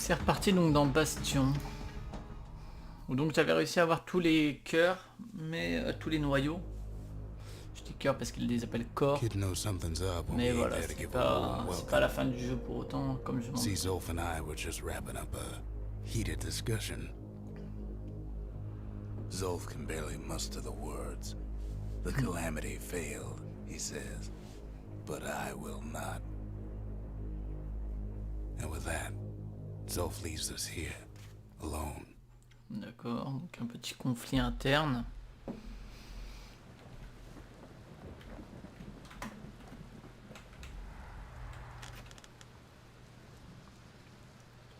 C'est reparti donc dans Bastion. Où donc j'avais réussi à avoir tous les cœurs, mais tous les noyaux. Je dis cœur parce qu'ils les appellent corps. Mais voilà, c'est pas la fin du jeu pour autant, comme je m'en See, Zolf and I were just wrapping up a heated discussion. Zolf can barely muster the words. The calamity failed, he says, but I will not. And with that, Zolf leaves us here, alone. D'accord, donc un petit conflit interne.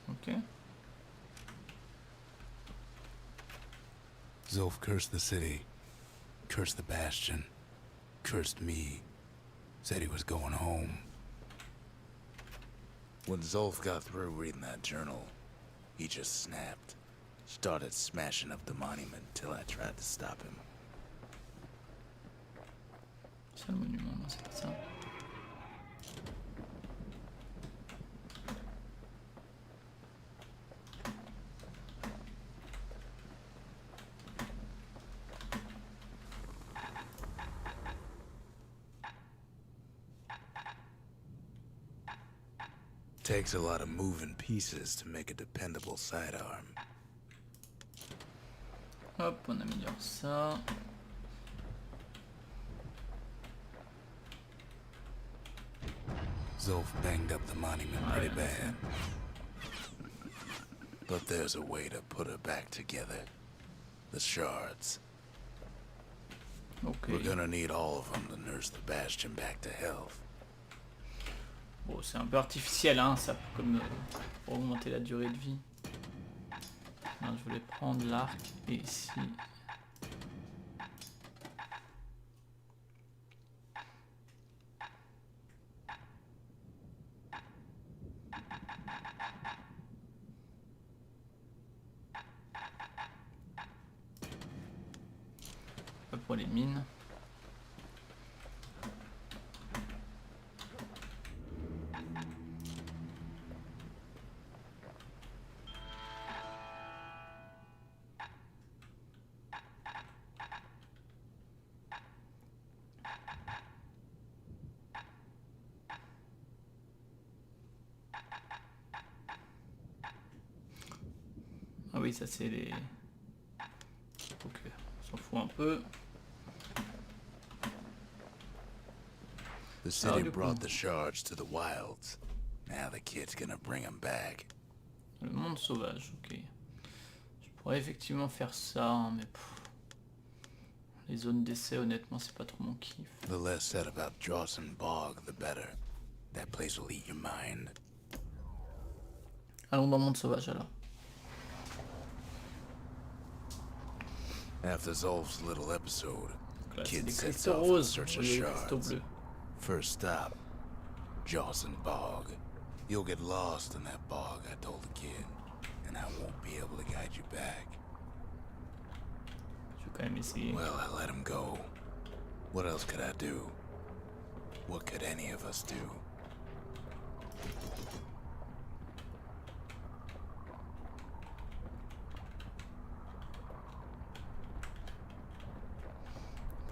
Ok. Zolf cursed the city, cursed the Bastion, cursed me, said he was going home. When Zolf got through reading that journal, he just snapped. Started smashing up the monument till I tried to stop him. C'est le monument, non, c'est pas ça. Takes a lot of moving pieces to make a dependable sidearm. Hop, on améliore ça. Zolf banged up the monument pretty bad. But there's a way to put it back together. The shards. Ok. We're gonna need all of them to nurse the Bastion back to health. Bon, c'est un peu artificiel, hein, ça, comme pour augmenter la durée de vie. Non, je voulais prendre l'arc et ici. Pas pour les mines. Ah oui, ça c'est les... Ok, on s'en fout un peu. The city brought the shards to the wilds. Now the kid's gonna bring them back. Le monde sauvage, ok. Je pourrais effectivement faire ça, hein, mais... Les zones d'essai, honnêtement, c'est pas trop mon kiff. The less said about Drawson Bog, the better. That place will eat your mind. Allons dans le monde sauvage, alors. After Zolf's little episode, Là, c'est kid des sets cristaux off in roses, search au of lieu des cristaux shards. bleus. First stop, Drawson Bog. You'll get lost in that bog, I told the kid, and I won't be able to guide you back. Je vais quand même essayer. Well, I let him go. What else could I do? What could any of us do?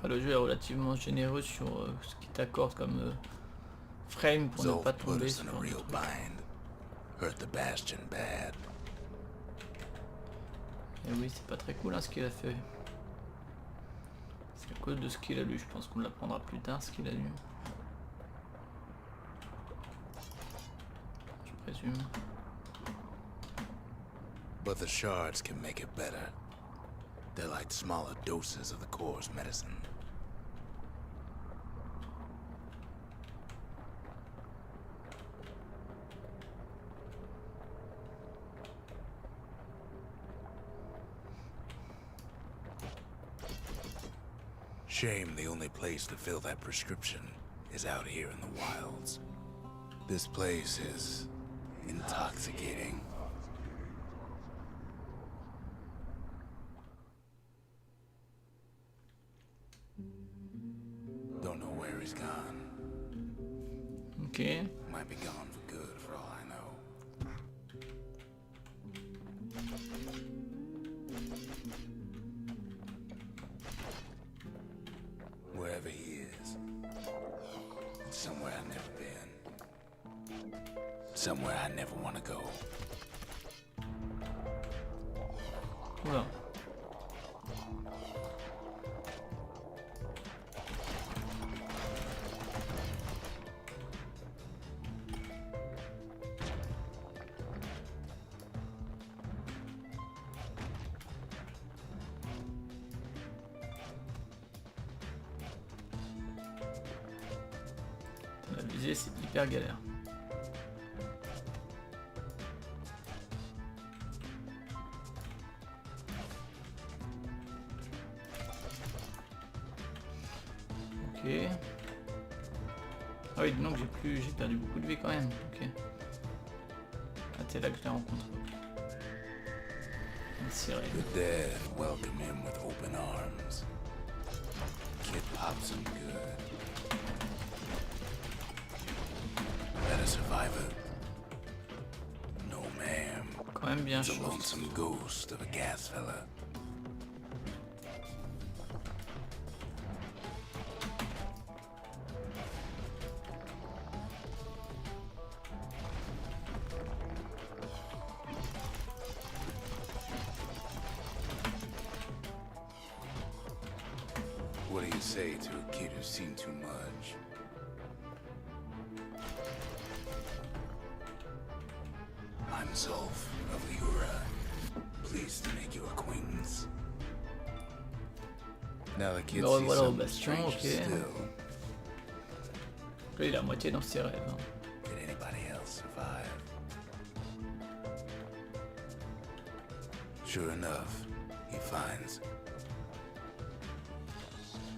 Après, le jeu est relativement généreux sur ce qu'il t'accorde comme frame pour ne pas Zolf put tomber us sur in a des real trucs. bind. Hurt the Bastion bad. Et oui, c'est pas très cool hein, ce qu'il a fait. C'est à cause de ce qu'il a lu, je pense qu'on l'apprendra plus tard ce qu'il a lu. Je présume. But the shards can make it better. They're like smaller doses of the core's medicine. Shame the only place to fill that prescription is out here in the wilds. This place is intoxicating. Don't know where he's gone. Ok. Might be gone for good for all I know. Wherever he is, somewhere I've never been, somewhere I never want to go. Oula. La visée, c'est hyper galère. Ok. Ah oui, donc j'ai perdu beaucoup de vie quand même. Ok. Ah, c'est là que je l'ai rencontré. The dead welcome him with open arms. Kid pops him good. That a survivor? No, ma'am. Quand même bien It's a chaud. lonesome ghost of a gas fella. What do you say to a kid who's seen too much? I'm Zolf of Liura. Pleased to make your acquaintance. Now the kid sees Voilà au something Bastion, strange ok. still. Là, il est à moitié dans ses rêves. Hein. Did anybody else survive? Sure enough, he finds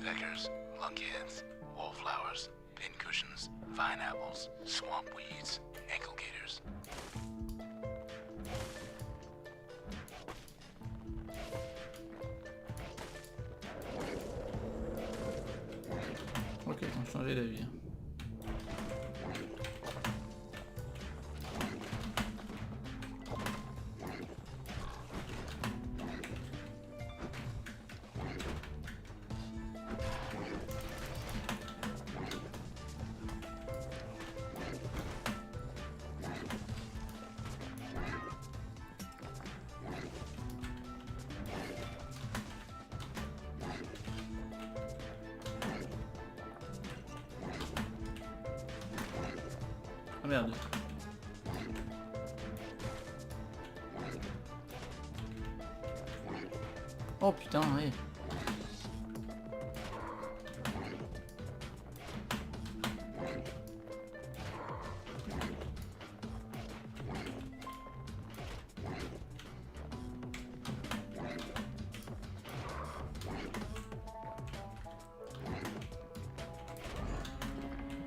peckers, lunkheads, wallflowers, pincushions, vine apples, swamp weeds, ankle gators. Ok, ils ont changé d'avis. Ah merde. Oh putain, oui.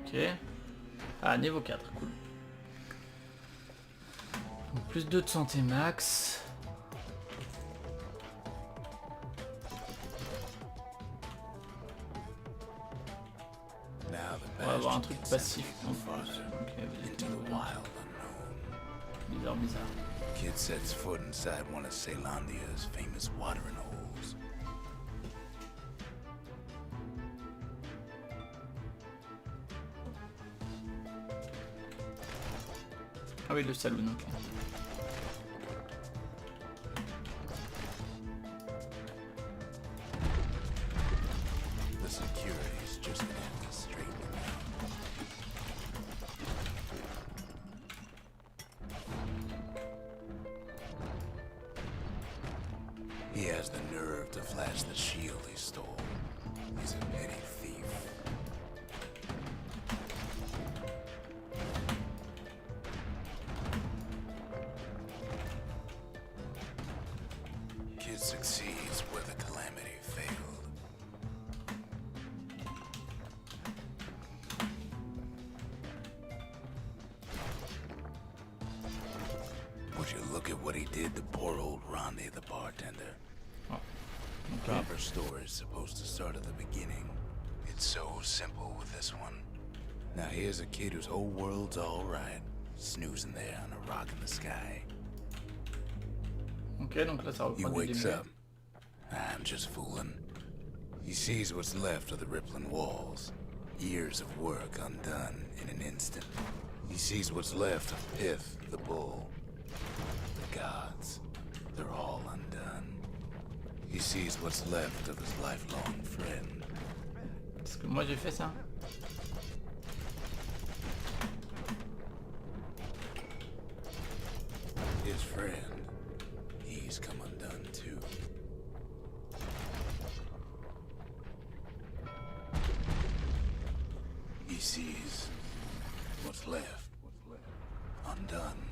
Ok. Ah, niveau 4, cool. Donc, plus 2 de santé max. On va avoir un truc passif en plus. Ok, bizarre, bizarre. Kid sets foot inside one of Ceylandia's famous watering holes. Ah oui, le saloon, ok. The security's just gonna have to straighten him out. He has the nerve to flash the shield he stole. He's a petty thief. Kid succeeds where the calamity failed. Would you look at what he did to poor old Ronnie, the bartender? Oh, The proper story is supposed to start at the beginning. It's so simple with this one. Now here's a kid whose whole world's all right, snoozing there on a rock in the sky. Ok, donc là ça reprend du début. I'm just fooling. He sees what's left of the rippling walls. Years of work undone in an instant. He sees what's left of Pith, the bull. The gods, they're all undone. He sees what's left of his lifelong friend. Est-ce que moi j'ai fait ça? His friend, he's come undone too. He sees what's left undone.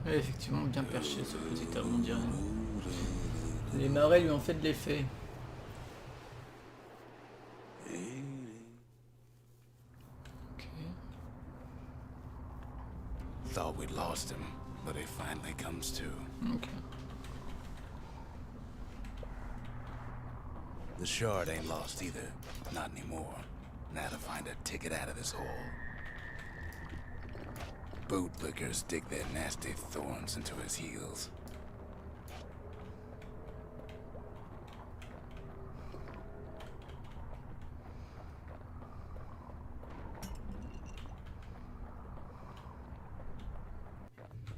Oui, effectivement, bien perché ce petit homme, on dirait. Les marais lui ont fait de l'effet. Ok. Thought we'd lost him, but he finally comes to. Ok. The shard ain't lost either. Not anymore. Now to find a ticket out of this hole. Bootlickers dig their nasty thorns into his heels.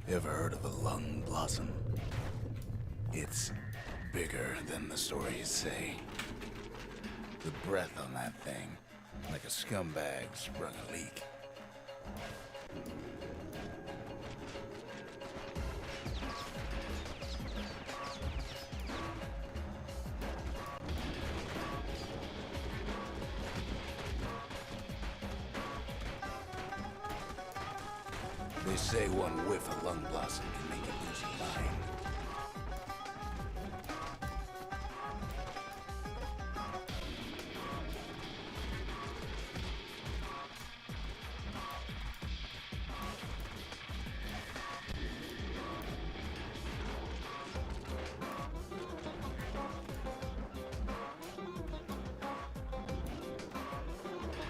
Ever heard of a lung blossom? It's bigger than the stories say. The breath on that thing, like a scumbag sprung a leak. They say one whiff of lung blossom can make you lose your mind.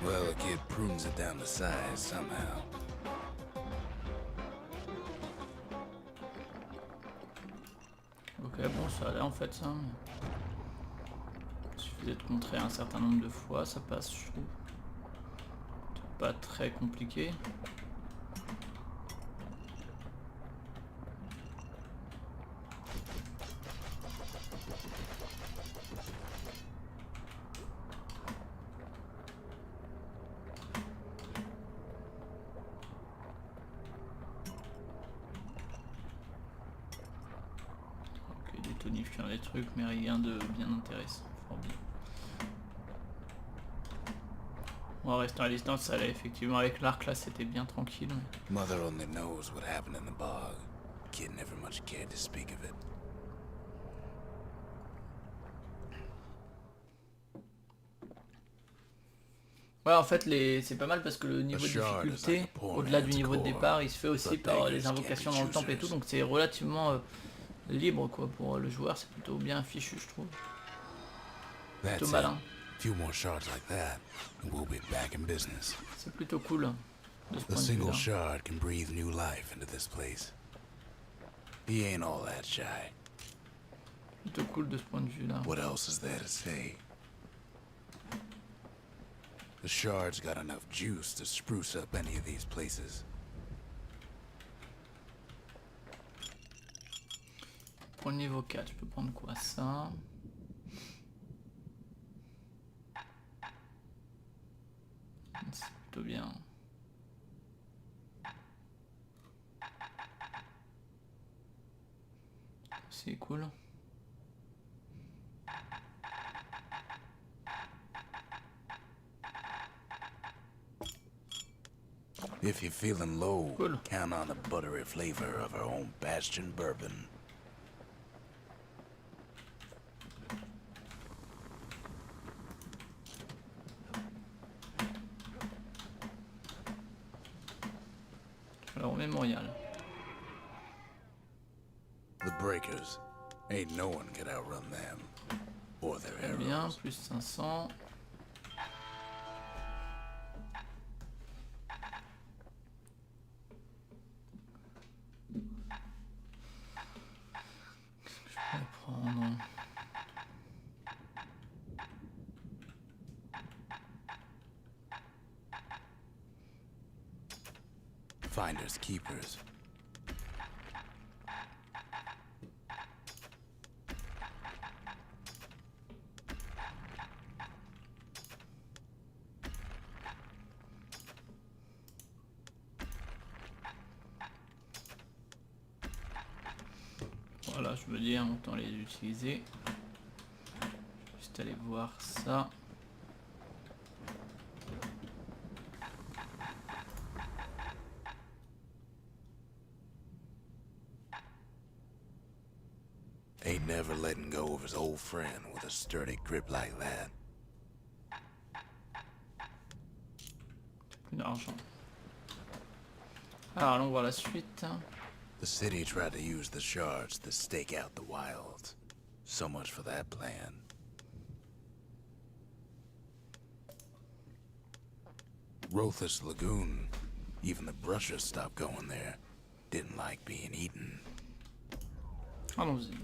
Well, a kid prunes it down to size somehow. Ok, bon, ça allait en fait ça. Il suffisait de contrer un certain nombre de fois, ça passe, je trouve. C'est pas très compliqué. Tonifiant les trucs, mais rien de bien intéressant. Fort bien. Bon, en restant à distance, ça allait effectivement avec l'arc là, c'était bien tranquille. Mother only knows what happened in the bog. Kid never much cared to speak of it. Ouais, en fait, c'est pas mal parce que le niveau de difficulté, au-delà du niveau de départ, il se fait aussi par les invocations dans le temple et tout, donc c'est relativement libre quoi pour le joueur, c'est plutôt bien fichu, je trouve. Plutôt malin. C'est plutôt cool de ce point de vue-là. Shard can breathe new life into this place. He ain't all that shy. Plutôt cool de ce point de vue-là. What else is there to say? The shard's got enough juice to spruce up any of these places. Pour le niveau 4, je peux prendre quoi? Ça. C'est plutôt bien. C'est cool. If you're feeling low, Cool. count on the buttery flavor of our own Bastion bourbon. Alors mémorial. The breakers. Ain't no one can outrun them. Or their Très bien, arrows. plus 500. Qu'est-ce que je pourrais prendre? Finders keepers. Voilà, je veux dire, autant les utiliser. Juste aller voir ça. Ain't never letting go of his old friend with a sturdy grip like that. Plus d'argent. Alors, allons voir la suite. The city tried to use the shards to stake out the wilds. So much for that plan. Rothus Lagoon. Even the brushers stopped going there. Didn't like being eaten. Allons-y.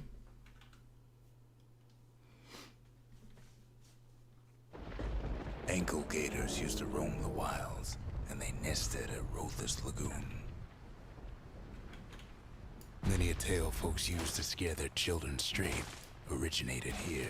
Ankle gators used to roam the wilds, and they nested at Rothus Lagoon. Many a tale folks used to scare their children straight originated here.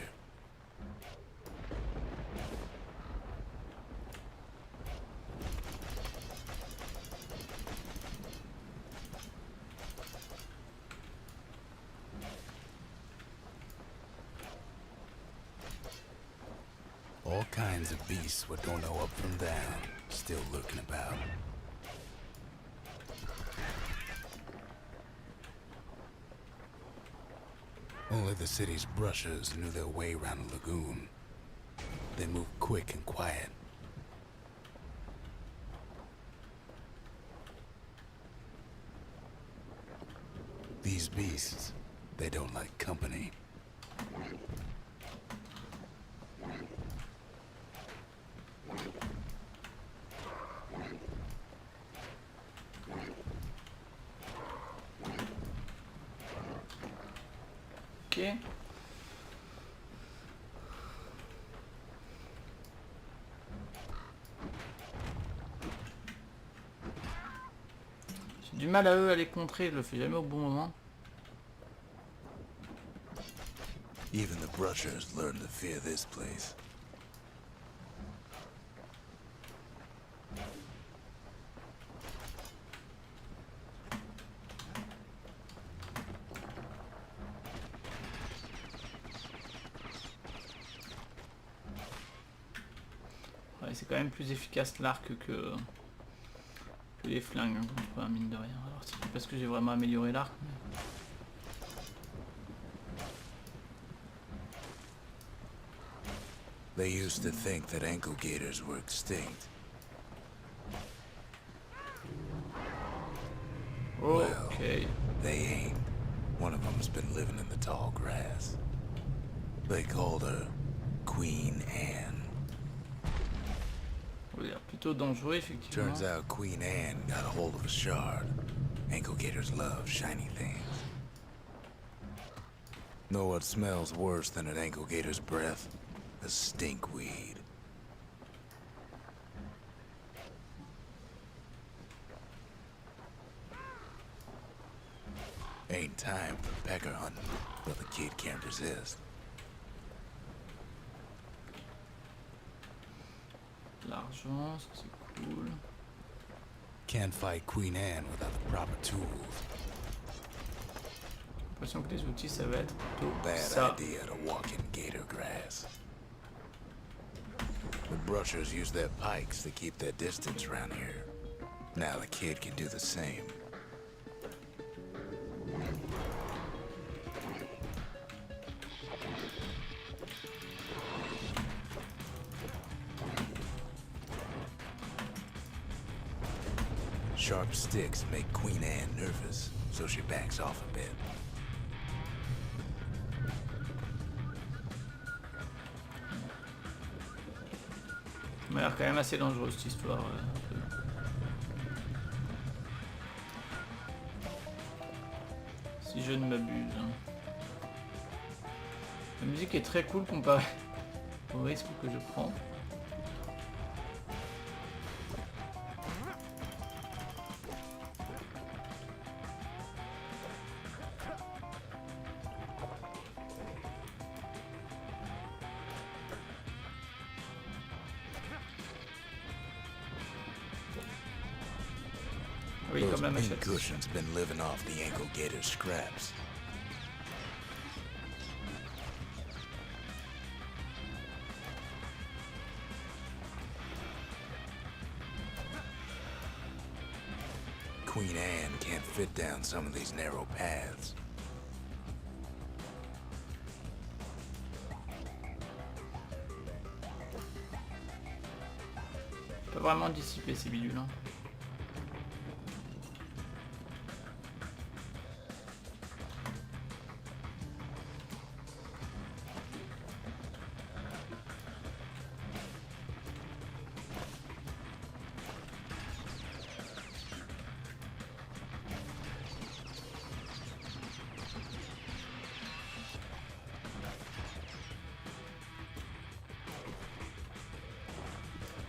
All kinds of beasts what don't know up from down, still lurking about. Only the city's brushers knew their way around the lagoon. They moved quick and quiet. These beasts, they don't like company. Ok. J'ai du mal à eux à les contrer, je le fais jamais au bon moment. Even the brushers learned to fear this place. Ouais, c'est quand même plus efficace l'arc que les flingues, hein, contre, mine de rien. Alors c'est pas parce que j'ai vraiment amélioré l'arc. Mais... They used to think that ankle gators were extinct. Okay. Well, they ain't. One of them's been living in the tall grass. They called her Queen Anne. Oui, plutôt dangereux, effectivement. Turns out Queen Anne got a hold of a shard. Ankle gators love shiny things. Know what smells worse than an ankle gator's breath? A stinkweed. Ain't time for pecker hunting, but the kid can't resist. L'argent, ça c'est cool. Can't fight Queen Anne without the proper tools. J'ai l'impression que les outils ça va être plutôt Bad ça. idea to walk in gator grass. The brushers use their pikes to keep their distance around here. Now the kid can do the same. Sharp sticks make Queen Anne nervous, so she backs off a bit. Ça m'a l'air quand même assez dangereux cette histoire. Si je ne m'abuse. La musique est très cool comparée au risque que je prends. Oui, Those comme la pink machette. cushion's been living off the ankle gator's scraps. Queen Anne can't fit down some of these narrow paths. Pas vraiment dissiper ces bidules. Hein.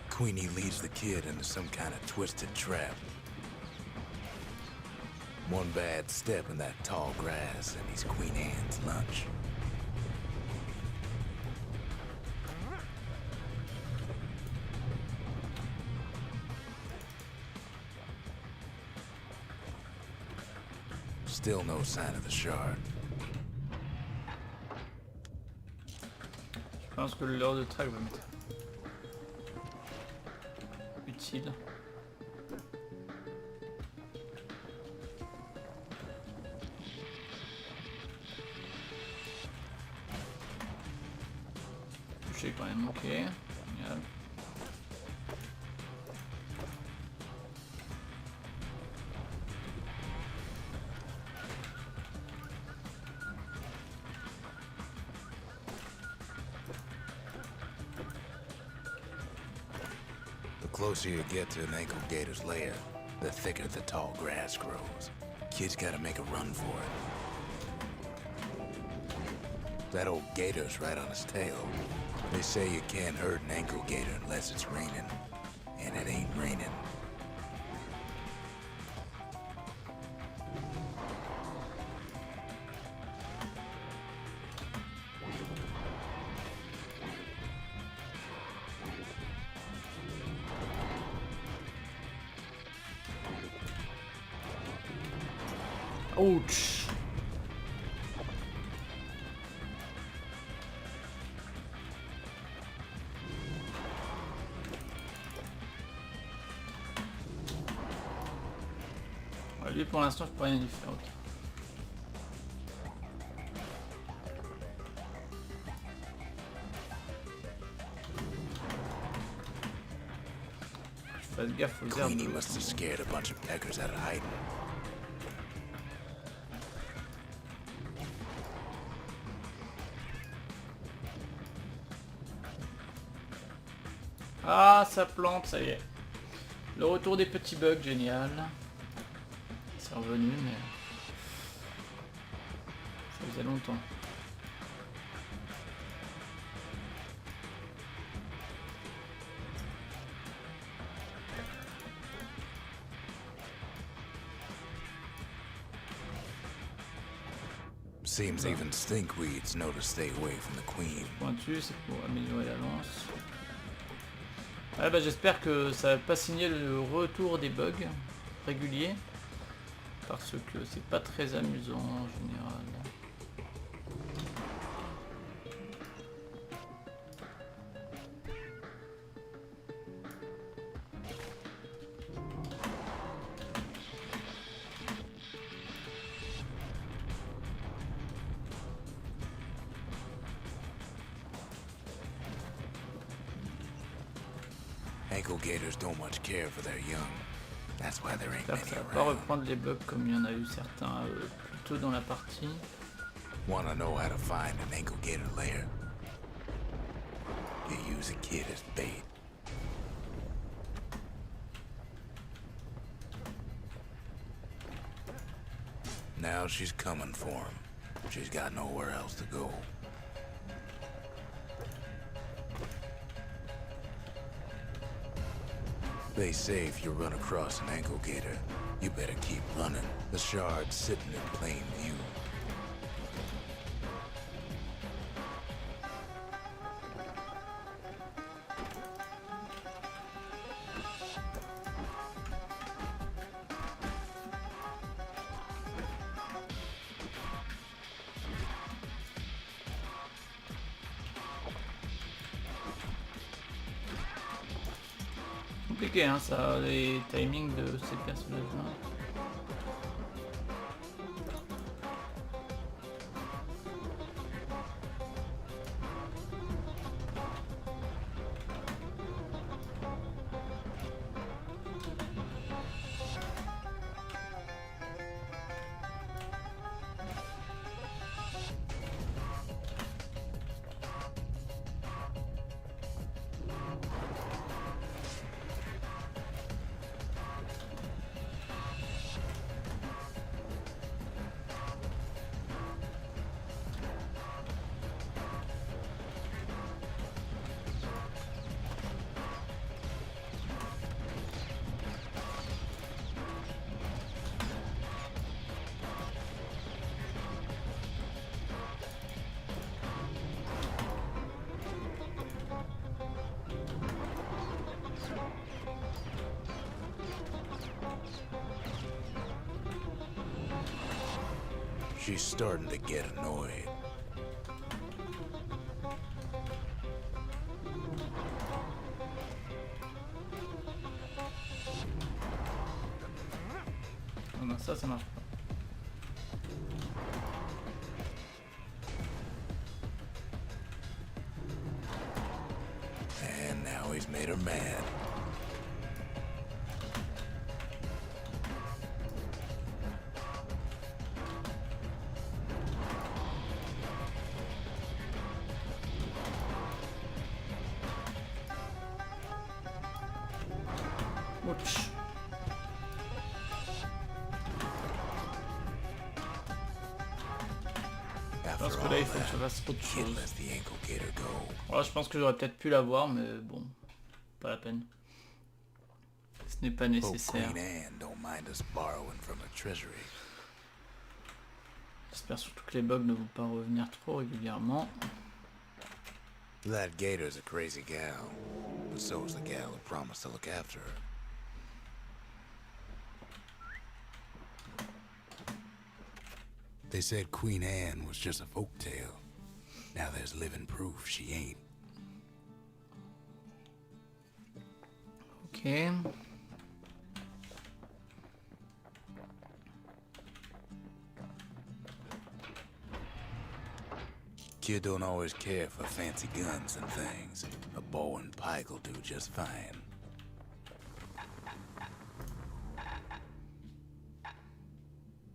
Queenie leads the kid into some kind of twisted trap. One bad step in that tall grass and he's Queen Anne's lunch. Still no sign of the shard. Je pense que le leurre de track va m'être utile. Touché quand même, ok. Génial. The closer you get to an ankle gator's lair, the thicker the tall grass grows. Kid's gotta make a run for it. That old gator's right on his tail. They say you can't hurt an ankle gator unless it's raining. And it ain't raining. Ouch. Lui pour l'instant je peux rien lui faire. Okay. Je fasse gaffe aux herbes. Queenie must have scared a bunch of peckers out of hiding. Ah, ça plante, ça y est. Le retour des petits bugs, génial. C'est revenu, mais ça faisait longtemps. Seems even stinkweeds know to stay away from the queen. Pointu, c'est pour améliorer la lance. Ah bah j'espère que ça va pas signer le retour des bugs réguliers. Parce que c'est pas très amusant en général. Ankle gators don't much care for their young. That's why there ain't J'espère que many ça va pas around. reprendre les bugs comme il y en a eu certains plus tôt dans la partie. Wanna know how to find an ankle gator lair? You use a kid as bait. Now she's coming for him. She's got nowhere else to go. They say if you run across an ankle gator, you better keep running. The shard's sitting in plain view. Compliqué hein, ça, les timings de ces personnages-là. She's starting to get annoyed. Oh non, ça marche pas. And now he's made her mad. Ouch. Je pense que là il faut que je fasse autre chose. Alors, je pense que j'aurais peut-être pu l'avoir, mais bon, pas la peine. Ce n'est pas nécessaire. J'espère surtout que les bugs ne vont pas revenir trop régulièrement. That gator's a crazy gal, but so's the gal who promised to look after her. They said Queen Anne was just a folktale. Now there's living proof she ain't. Ok. Kid don't always care for fancy guns and things. A bow and pike'll do just fine.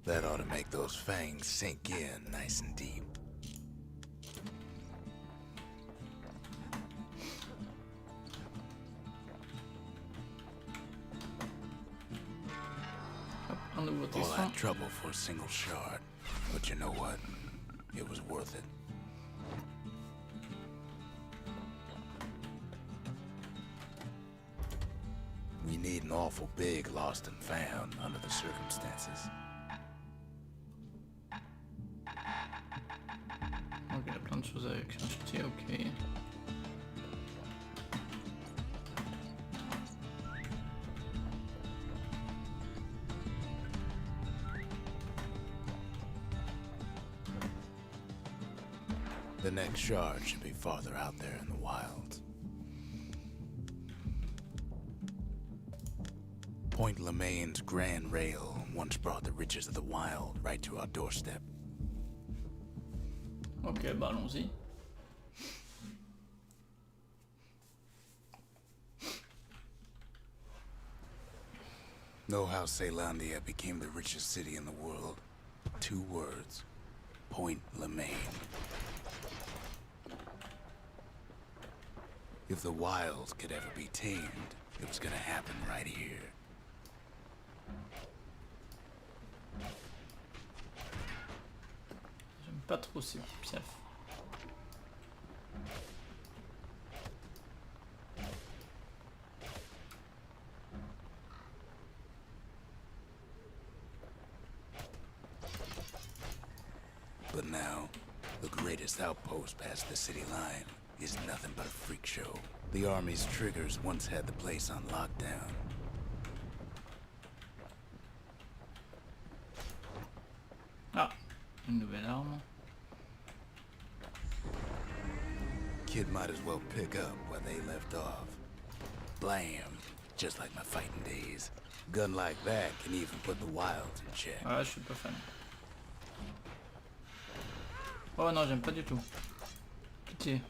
That ought to make those fangs sink in nice and deep. Un nouveau All tesson. that trouble for a single shard. But you know what? It was worth it. We need an awful big lost and found under the circumstances. Ok, il y a plein de choses à acheter, ok. The next shard should be farther out there in the wilds. Point Lemaine's Grand Rail once brought the riches of the wild right to our doorstep. Ok, bah allons-y. Know how Ceylandia became the richest city in the world? 2 words. Point Lemaine. If the wilds could ever be tamed, it was gonna happen right here. J'aime pas trop ces piafs. But now, the greatest outpost past the city line is nothing but a freak show. The army's triggers once had the place on lockdown. Ah, une nouvelle arme. Kid might as well pick up where they left off. Blam! Just like my fighting days. Gun like that can even put the wilds in check. Ah, je suis pas fan. Oh non, j'aime pas du tout. Pitié.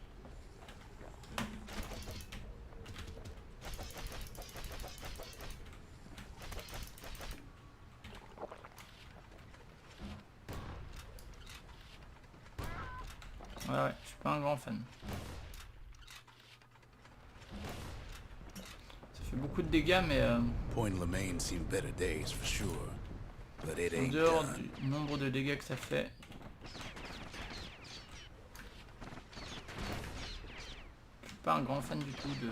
Ouais, je suis pas un grand fan. Ça fait beaucoup de dégâts, mais Point Lemaine seen better days for sure, but it en ain't dehors done. du nombre de dégâts que ça fait, je suis pas un grand fan du tout de...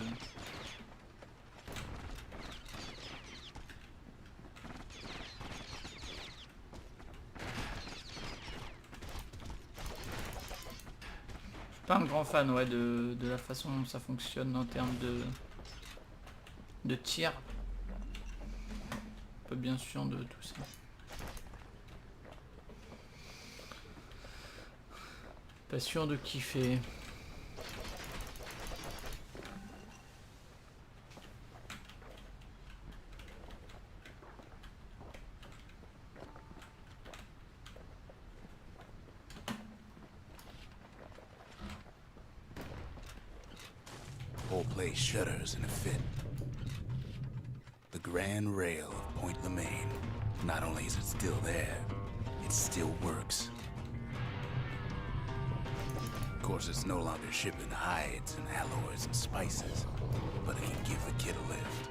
Pas un grand fan, ouais, de la façon dont ça fonctionne en termes de tir. Pas bien sûr de tout ça. Pas sûr de kiffer. Whole place shudders in a fit. The grand rail of Point Lemaine. Not only is it still there, it still works. Of course, it's no longer shipping hides and alloys and spices, but it can give the kid a lift.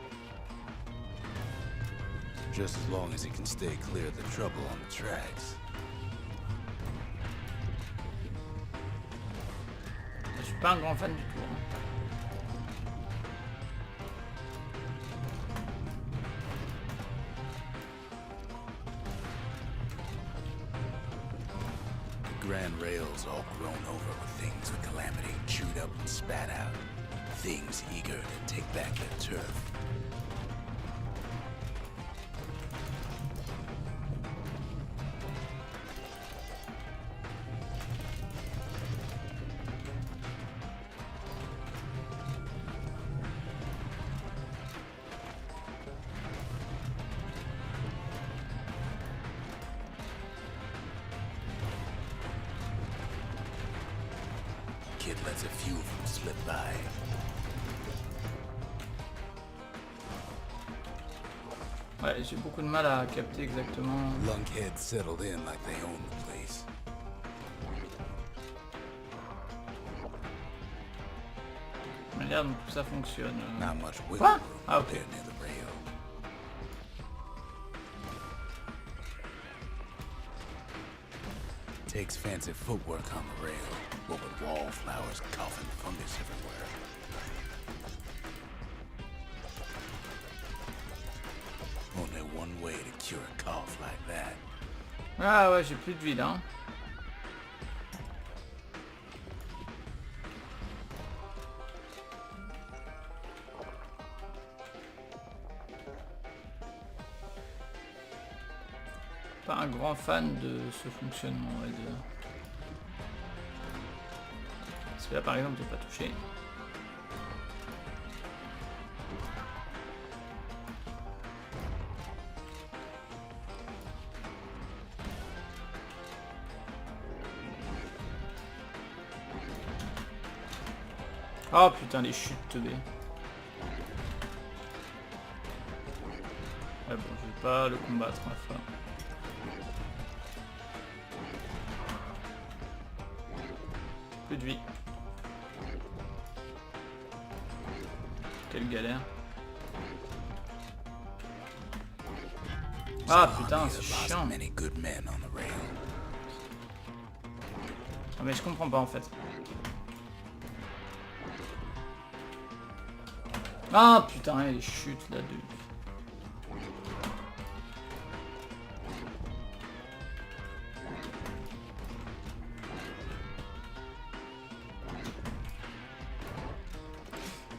Just as long as he can stay clear of the trouble on the tracks. Je suis pas un grand fan du tout. Hein. Grand rails all grown over with things the Calamity chewed up and spat out. Things eager to take back their turf. Kid lets a few of them slip by. Ouais, j'ai beaucoup de mal à capter exactement. Lunkheads settled in like they own the place. La manière dont tout ça fonctionne. Not much wiggle Quoi? room Ah, ok. there near the rail. Takes fancy footwork on the rail, but with wallflowers coughing fungus everywhere. Only one way to cure a cough like that. Ah ouais, j'ai plus de vie là. Hein. Pas un grand fan de ce fonctionnement. Ouais, de... Parce que là par exemple, j'ai pas touché. Oh putain, les chutes teubées. Ouais, bon. je vais pas le combattre ma foi. Plus de vie. Quelle galère. Ah putain, c'est chiant. Ah mais je comprends pas en fait. Ah putain, les chutes là de...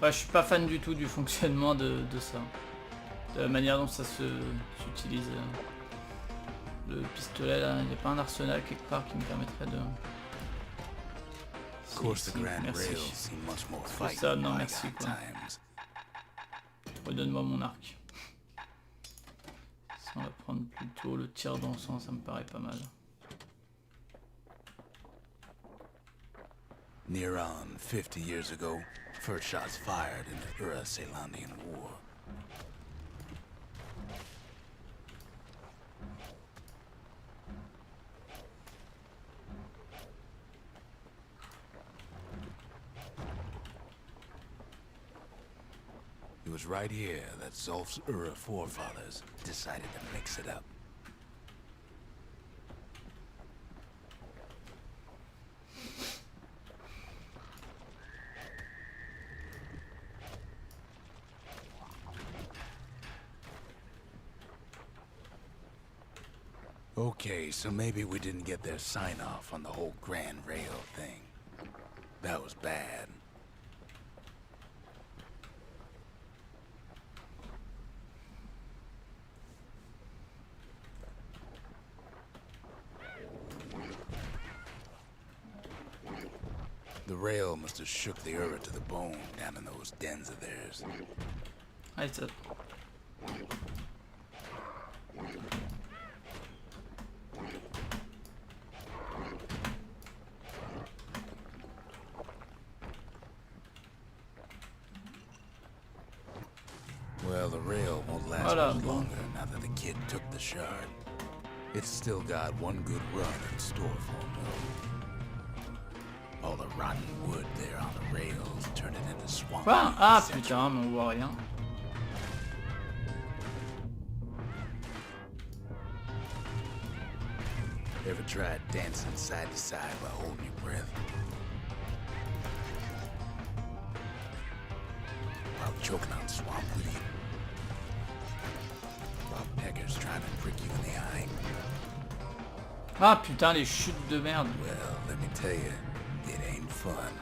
Ouais, je suis pas fan du tout du fonctionnement de ça. De la manière dont ça s'utilise. Le pistolet là, il n'y a pas un arsenal quelque part qui me permettrait de... Si, merci. Pour ça, non merci quoi. Redonne-moi mon arc. Ça, on va prendre plutôt le tir d'encens, ça me paraît pas mal. Near on 50 years ago, first shots fired in the Ura-Celandian War. It was right here that Zulf's Ura forefathers decided to mix it up. Okay, so maybe we didn't get their sign-off on the whole Grand Rail thing. That was bad. The rail must have shook the Ura to the bone down in those dens of theirs. That's it. Well, the rail won't last much longer now that the kid took the shard. It's still got one good run in store for him, though. All the rotten wood there on the rails turned it into swamp. Quoi? Ah putain, mais on voit rien. Ever tried dancing side to side while holding your breath? While choking on swamp weed? While peggers trying to prick you in the eye? Ah putain, les chutes de merde. Well, let me tell you, it ain't fun.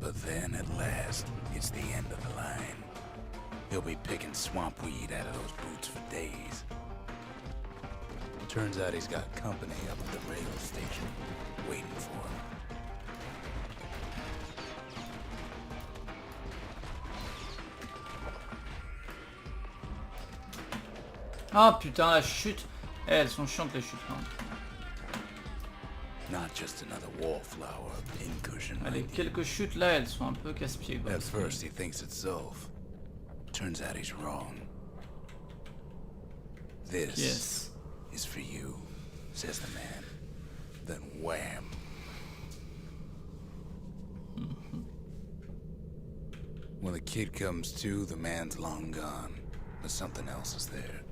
But then, at last, it's the end of the line. He'll be picking swamp weed out of those boots for days. Turns out he's got company up at the rail station, waiting for him. Ah putain, la chute. Eh, elles sont chiantes les chutes là. Not just another wallflower pincushion. Les quelques chutes là, elles sont un peu casse-pieds. At first he thinks it's Zulf. Turns out he's wrong. This is for you, says the man. Then wham. When the kid comes to, the man's long gone, but something else is there.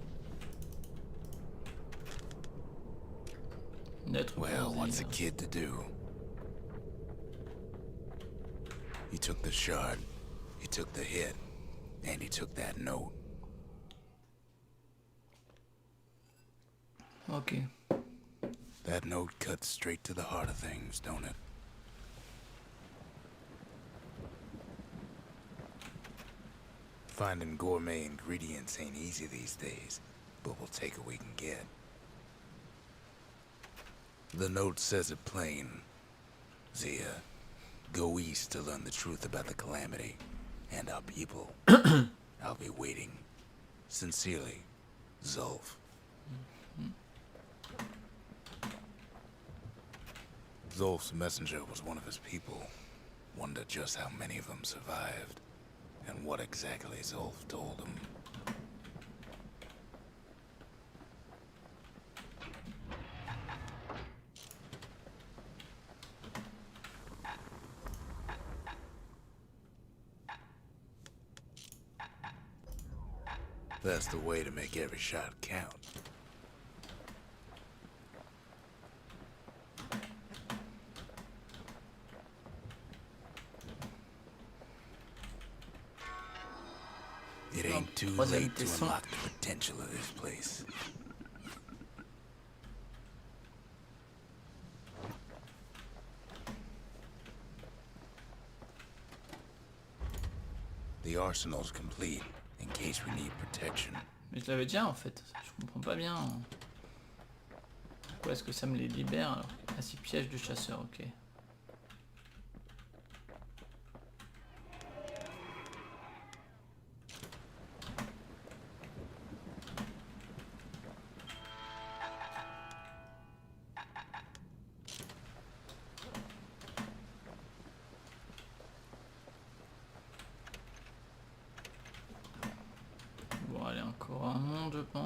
Well, what's a kid to do? He took the shard, he took the hit, and he took that note. Ok. That note cuts straight to the heart of things, don't it? Finding gourmet ingredients ain't easy these days, but we'll take what we can get. The note says it plain. Zia, go east to learn the truth about the calamity and our people. I'll be waiting. Sincerely, Zulf. Zulf's messenger was one of his people. Wonder just how many of them survived, and what exactly Zulf told him. That's the way to make every shot count. It ain't too late to unlock the potential of this place. The arsenal's complete. In case we need protection. Mais je l'avais déjà en fait, je comprends pas bien. Pourquoi est-ce que ça me les libère alors? Ah si, piège de chasseur, ok.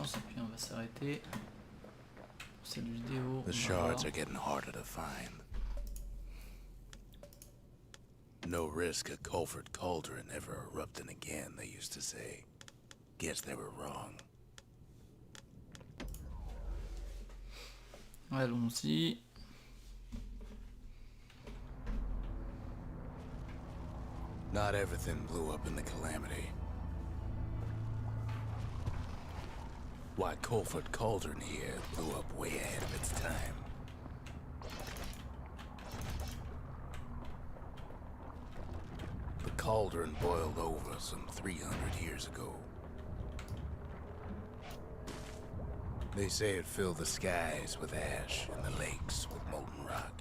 Et puis on va s'arrêter pour cette vidéo. The shards are getting harder to find. No risk of Culford Cauldron ever erupting again, they used to say. Guess they were wrong. Allons-y. Not everything blew up in the calamity. Why, Culford Cauldron here blew up way ahead of its time. The cauldron boiled over some 300 years ago. They say it filled the skies with ash and the lakes with molten rock.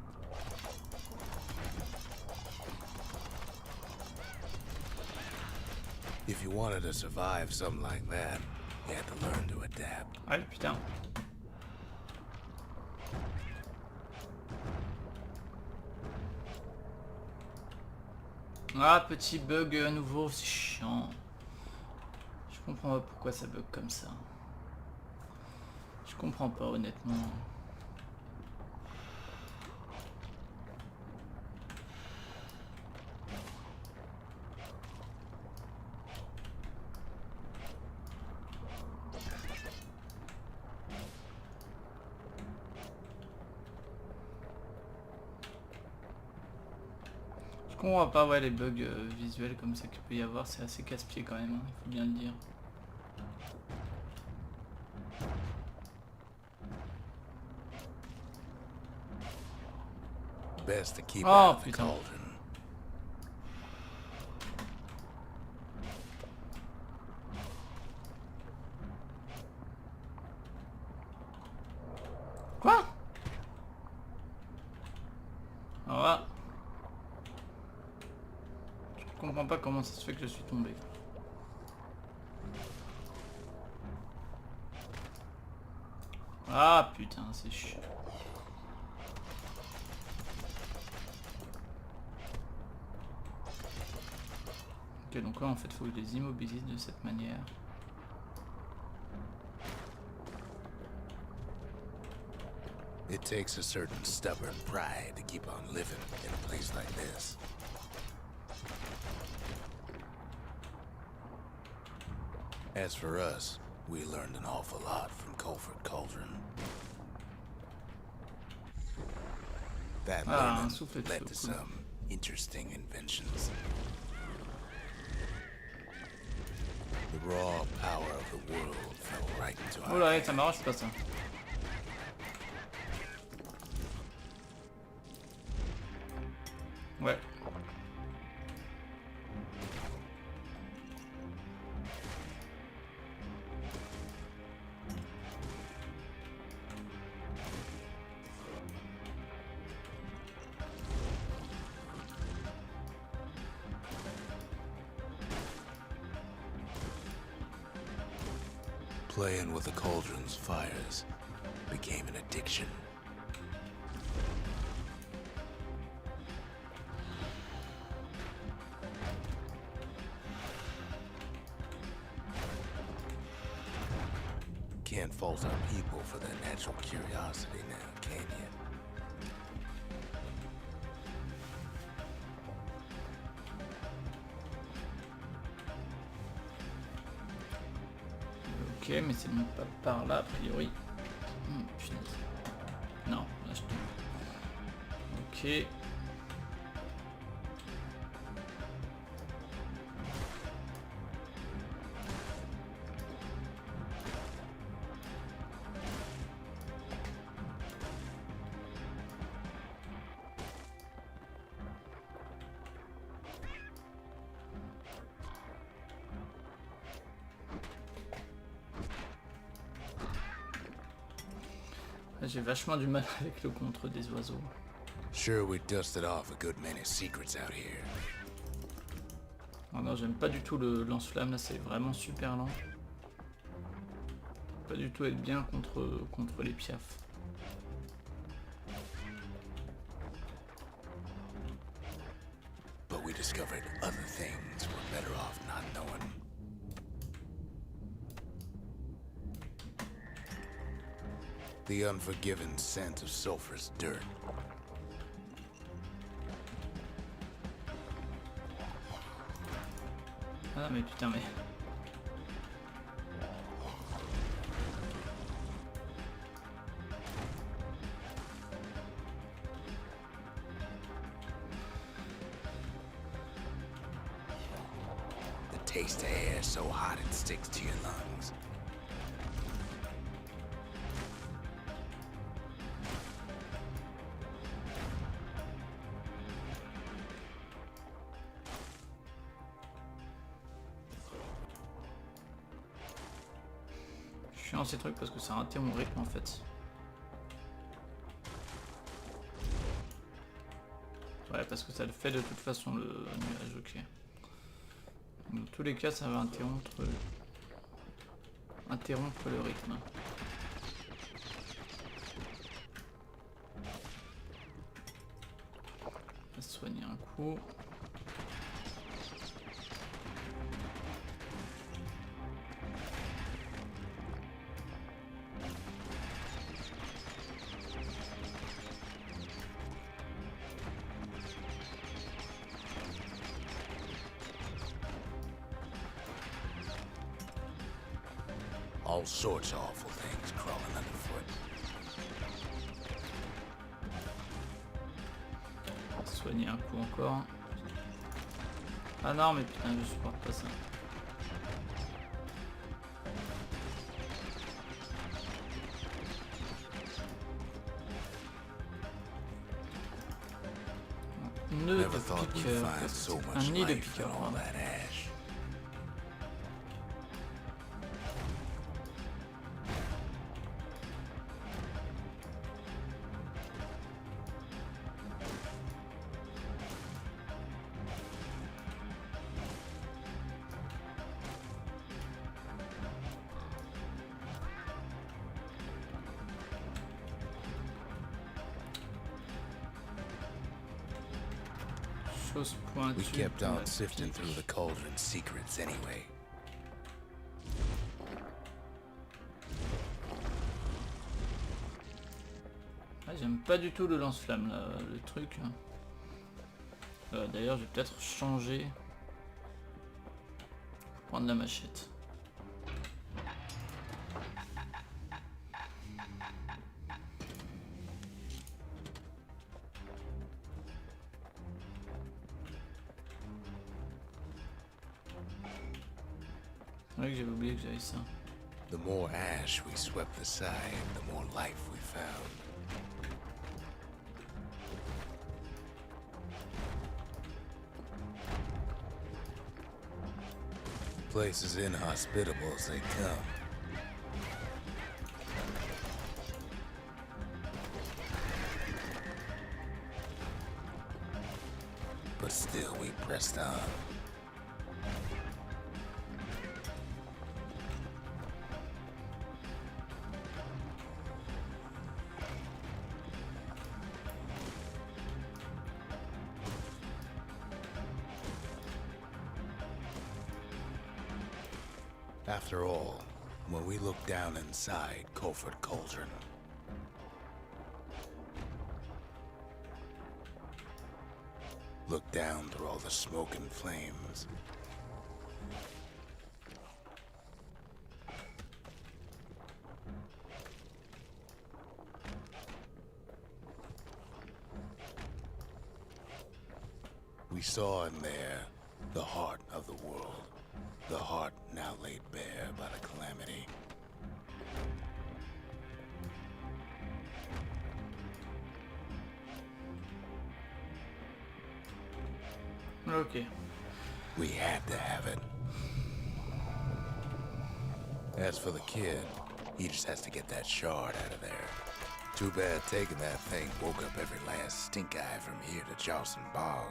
If you wanted to survive something like that, you had to learn to adapt. Ah putain. Ah, petit bug à nouveau, c'est chiant. Je comprends pas pourquoi ça bug comme ça. Je comprends pas honnêtement. Je comprends pas, ouais, les bugs visuels comme ça qu'il peut y avoir, c'est assez casse-pied quand même, hein, il faut bien le dire. Best to keep out of the cauldron. Quoi? Voilà. Je comprends pas comment ça se fait que je suis tombé. Ah putain, c'est chiant. Ok, donc là en fait faut que je les immobilise de cette manière. It takes a certain stubborn pride to keep on living in a place like this. As for us, we learned an awful lot from Culford Cauldron. That learning led to some interesting inventions. The raw power of the world fell right into our Oh là, hands. ça m'arrache pas ça. Ouais. Playing with the cauldron's fires became an addiction. Can't fault our people for their natural curiosity now, can you? Ok, mais c'est donc pas par là, a priori. Punaise. Non, là je tombe. Ok. J'ai vachement du mal avec le contre des oiseaux. Sure, we dusted off a good many secrets out here. Oh non, j'aime pas du tout le lance-flamme, là c'est vraiment super lent. Pas du tout être bien contre les piafs. But we discovered other things we're better off not knowing. The unforgiving scent of sulfurous dirt. Ah mais putain mais... The taste of air so hot it sticks to your lungs. Chiant ces trucs parce que ça raté mon rythme en fait. Ouais, parce que ça le fait de toute façon le nuage, ok. Dans tous les cas, ça va interrompre le rythme. On va se soigner un coup. All sorts of awful things crawling underfoot. Soigner un coup encore. Ah non mais putain je supporte pas ça. Nœud de piqueur. Un nid de piqueur. We kept on sifting through the cauldron's secrets anyway. Ah, j'aime pas du tout le lance-flamme là, le truc. D'ailleurs, je vais peut-être changer. Prendre la machette. C'est vrai que j'avais oublié que j'avais ça. The more ash we swept aside, the more life we found. Place as inhospitable as they come. But still we pressed on. After all, when we look down inside Colford Cauldron, look down through all the smoke and flames, we saw in there the heart of the world, the heart now laid bare by the calamity. Ok. We had to have it. As for the kid, he just has to get that shard out of there. Too bad taking that thing woke up every last stink eye from here to Charleston Bog.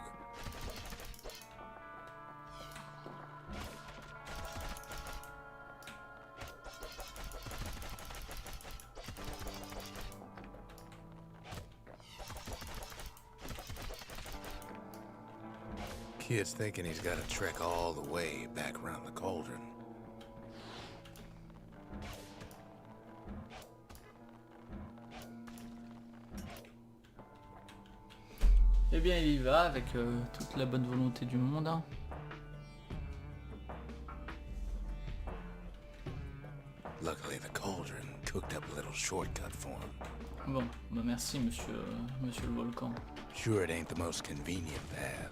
Kid's thinking he's got to trek all the way back around the cauldron. Eh bien, il y va avec toute la bonne volonté du monde. Hein. Luckily, the cauldron cooked up a little shortcut for him. Bon, bah merci, monsieur le volcan. Sure, it ain't the most convenient path.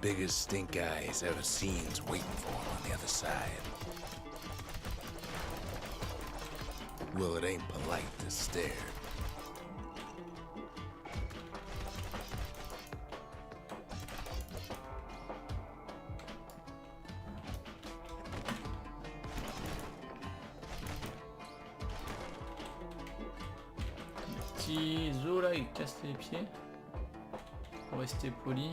Biggest stink eye he's ever seen's waiting for him on the other side. Well, it ain't polite to stare. Petit zoo là, il casse les pieds. Pour rester poli.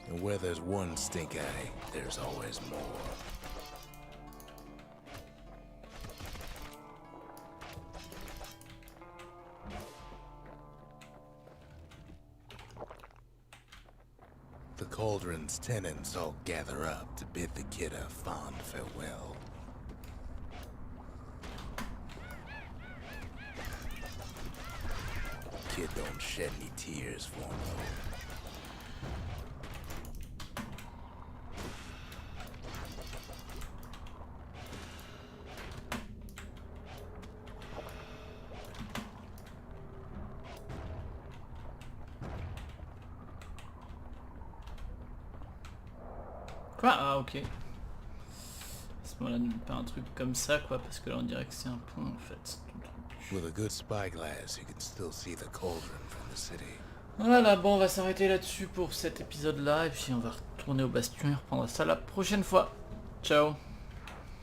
And where there's one stink eye, there's always more. The cauldron's tenants all gather up to bid the kid a fond farewell. Kid don't shed any tears for him though. Quoi? Ah ok. À ce moment-là, pas un truc comme ça quoi, parce que là on dirait que c'est un pont en fait. With a good spyglass, you can still see the cauldron from the city. Voilà, bon on va s'arrêter là-dessus pour cet épisode-là, et puis on va retourner au Bastion et reprendre ça la prochaine fois. Ciao.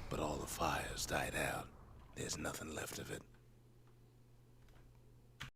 But all the fires died out. There's nothing left of it.